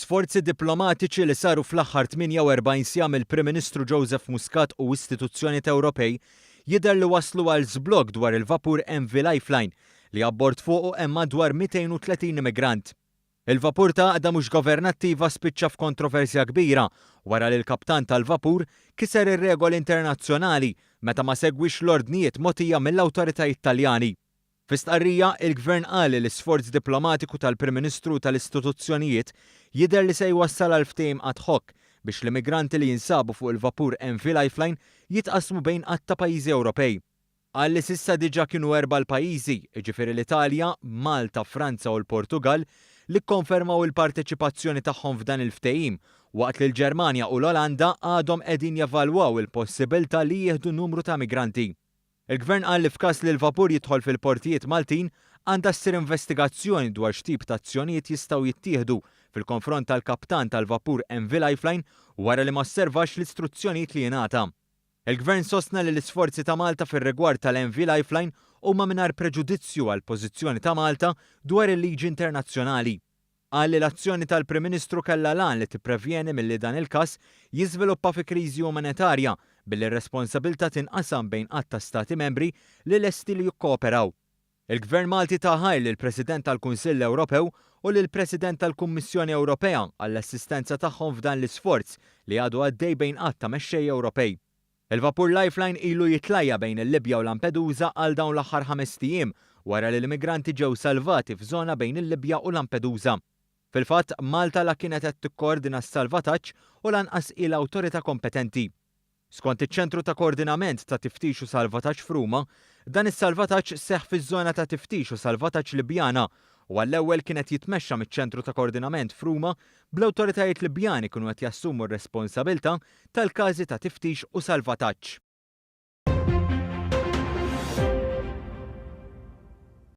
L-isforzi diplomatiċi li saru fl-aħħar 48 sija mill-Prim Ministru Joseph Muscat u istituzzjonijiet Ewropej jidher li waslu għal żblokk dwar il-vapur MV Lifeline li abbord fuqu hemm madwar 230 immigrant. Il-vapur ta' għadha mhux governattiva spiċċa f'kontroversja kbira wara li l-kaptan tal-vapur kiser ir-regoli internazzjonali meta ma segwix l-ordnijiet mogħtija mill-awtoritajiet Taljani. Fi stqarrija, il-Gvern qal li l-isforz diplomatiku tal-Prim Ministru tal-istituzzjonijiet jidher li se jwassal għal ftehim ad hoc biex l-immigranti li jinsabu fuq il-vapur MV Lifeline jitqasmu bejn qatt pajjiżi Ewropej. Qal li s'issa diġà kienu 4 pajjiżi, jiġifieri l-Italja, Malta, Franza u l-Portugal, li kkonfermaw il-parteċipazzjoni tagħhom f'dan il-ftehim, waqt li l-Ġermanja u l-Olanda għadhom qegħdin jevalwaw il-possibilità li jieħdu numru ta' migranti. Il-Gvern qal li f'każ li l-vapur jidħol fil-portijiet Maltin għandha ssir investigazzjoni dwar x'tip ta' azzjonijiet jistgħu jittieħdu fil-konfront tal-kaptan tal-vapur MV Lifeline wara li ma sservax l-istruzzjonijiet li jingħata. Il-Gvern sostna li l-isforzi ta' Malta fir-rigward tal-MV Lifeline huma mingħajr preġudizzju għall pożizzjoni ta' Malta dwar il-liġi internazzjonali. Qal li l-azzjoni tal-Prim Ministru kellha lan li tipprevjeni milli dan il-każ jiżviluppa fi kriżi umanitarja billi r-responsabbiltà tinqasam bejn qatt ta' stati membri li lesti li jikkooperaw. Il-Gvern Malti taħar lill-President tal-Kunsill Ewropew u lill-President tal-Kummissjoni Ewropea għall-assistenza tagħhom f'dan l-isforz li għadu għaddej bejn qatt ta' mexxejja Ewropej. Il-vapur Lifeline ilu jitlajja bejn il-Libja u Lampedusa għal dawn l-aħħar 5 ijiem wara li l-immigranti ġew salvati f'żona bejn il-Libja u Lampedusa. Fil-fatt, Malta la kienet qed tikkoordina s-salvataġġ u lanqas l-awtorità kompetenti. Skont iċ-ċentru ta' koordinament ta' tiftix u salvataġġ f'Ruma, dan is-salvataġġ seħħ fiż-żona ta' tiftix u salvataġġ Libjana u għall-ewwel kienet jitmexxa miċ-ċentru ta' koordinament f'Ruma bl-awtoritajiet Libjani kienu qed jassumu r-responsabbilta tal-każi ta' tiftix u salvataġġ.